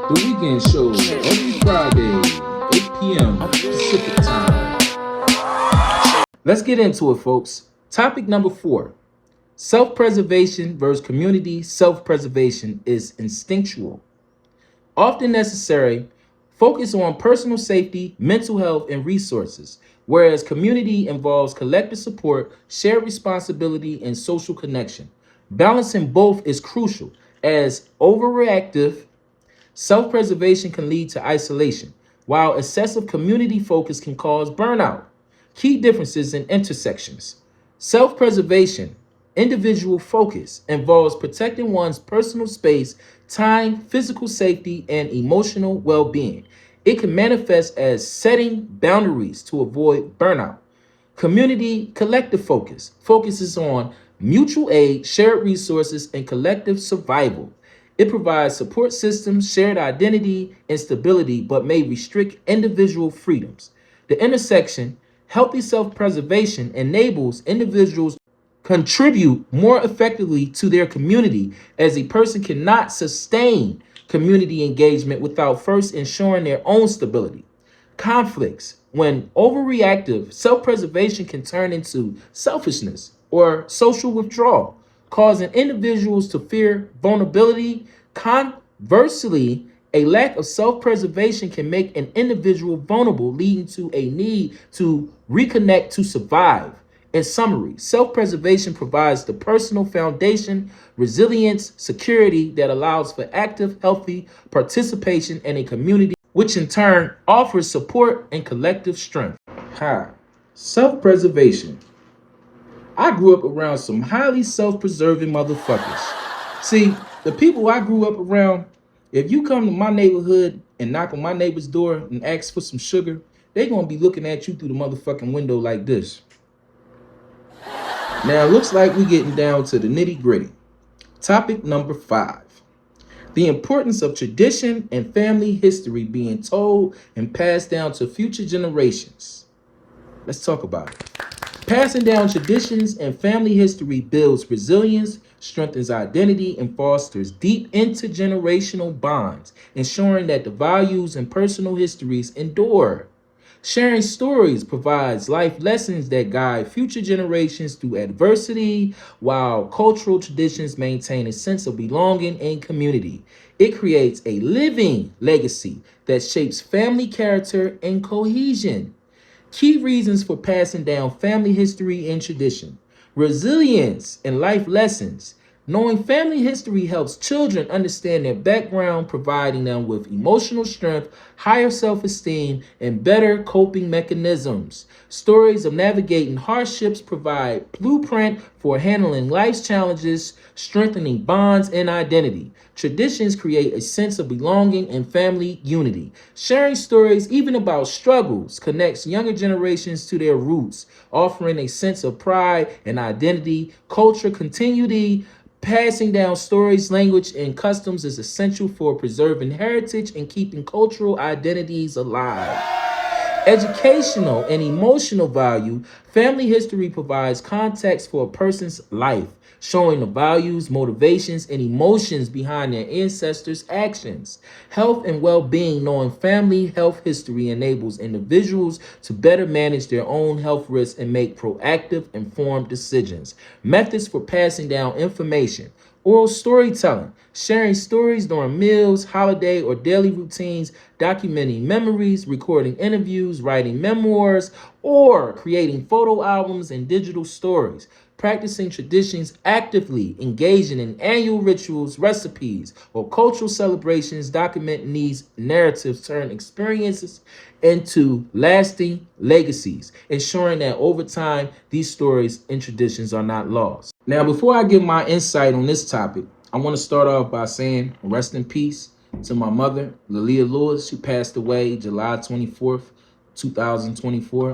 The Weekend Show every Friday, 8 p.m. Pacific Time. Let's get into it, folks. Topic number 4. Self-preservation versus community self-preservation is instinctual. Often necessary, focus on personal safety, mental health, and resources, whereas community involves collective support, shared responsibility, and social connection. Balancing both is crucial, as overreactive self preservation can lead to isolation, while excessive community focus can cause burnout. Key differences and intersections. Self preservation, individual focus, involves protecting one's personal space, time, physical safety, and emotional well being. It can manifest as setting boundaries to avoid burnout. Community collective focus focuses on mutual aid, shared resources, and collective survival. It provides support systems, shared identity, and stability, but may restrict individual freedoms. The intersection, healthy self preservation, enables individuals to contribute more effectively to their community, as a person cannot sustain community engagement without first ensuring their own stability. Conflicts. When overreactive, self preservation can turn into selfishness or social withdrawal, causing individuals to fear vulnerability. Conversely, a lack of self preservation can make an individual vulnerable, leading to a need to reconnect to survive. In summary, self preservation provides the personal foundation, resilience, security that allows for active, healthy participation in a community, which in turn offers support and collective strength. Hi, self preservation. I grew up around some highly self preserving motherfuckers. See, the people I grew up around, if you come to my neighborhood and knock on my neighbor's door and ask for some sugar, they gonna be looking at you through the motherfucking window like this. Now, it looks like we're getting down to the nitty gritty. Topic number 5. The importance of tradition and family history being told and passed down to future generations. Let's talk about it. Passing down traditions and family history builds resilience, strengthens identity, and fosters deep intergenerational bonds, ensuring that the values and personal histories endure. Sharing stories provides life lessons that guide future generations through adversity, while cultural traditions maintain a sense of belonging and community. It creates a living legacy that shapes family character and cohesion. Key reasons for passing down family history and tradition: resilience and life lessons. Knowing family history helps children understand their background, providing them with emotional strength, higher self esteem, and better coping mechanisms. Stories of navigating hardships provide blueprint for handling life's challenges, strengthening bonds and identity. Traditions create a sense of belonging and family unity. Sharing stories, even about struggles, connects younger generations to their roots, offering a sense of pride and identity. Culture continuity. Passing down stories, language, and customs is essential for preserving heritage and keeping cultural identities alive. Educational and emotional value. Family history provides context for a person's life, showing the values, motivations, and emotions behind their ancestors' actions. Health and well being. Knowing family health history enables individuals to better manage their own health risks and make proactive, informed decisions. Methods for passing down information. Oral storytelling, sharing stories during meals, holiday, or daily routines, documenting memories, recording interviews, writing memoirs, or creating photo albums and digital stories. Practicing traditions actively, engaging in annual rituals, recipes, or cultural celebrations, documenting these narratives turn experiences into lasting legacies, ensuring that over time, these stories and traditions are not lost. Now, before I give my insight on this topic, I want to start off by saying rest in peace to my mother, Lalia Lewis. She passed away July 24th, 2024.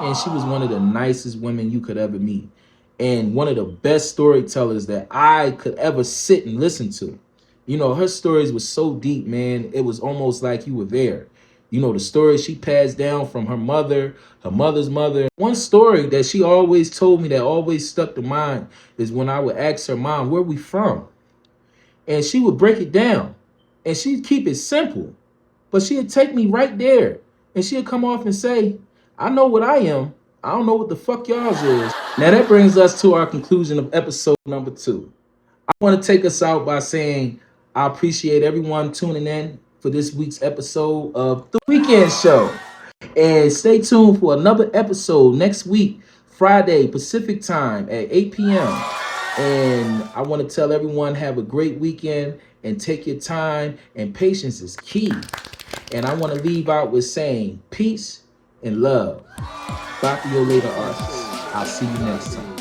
And she was one of the nicest women you could ever meet, and one of the best storytellers that I could ever sit and listen to. You know, her stories were so deep, man. It was almost like you were there. You know, the stories she passed down from her mother, her mother's mother. One story that she always told me that always stuck to mind is when I would ask her, Mom, where we from? And she would break it down. and she'd keep it simple, but she'd take me right there, and she'd come off and say, I know what I am. I don't know what the fuck y'all's is. Now that brings us to our conclusion of episode number 2. I want to take us out by saying I appreciate everyone tuning in for this week's episode of The Weekend Show. And stay tuned for another episode next week, Friday, Pacific time at 8 p.m. And I want to tell everyone, have a great weekend and take your time, and patience is key. And I want to leave out with saying peace and love. Bye for your later artists. I'll see you next time.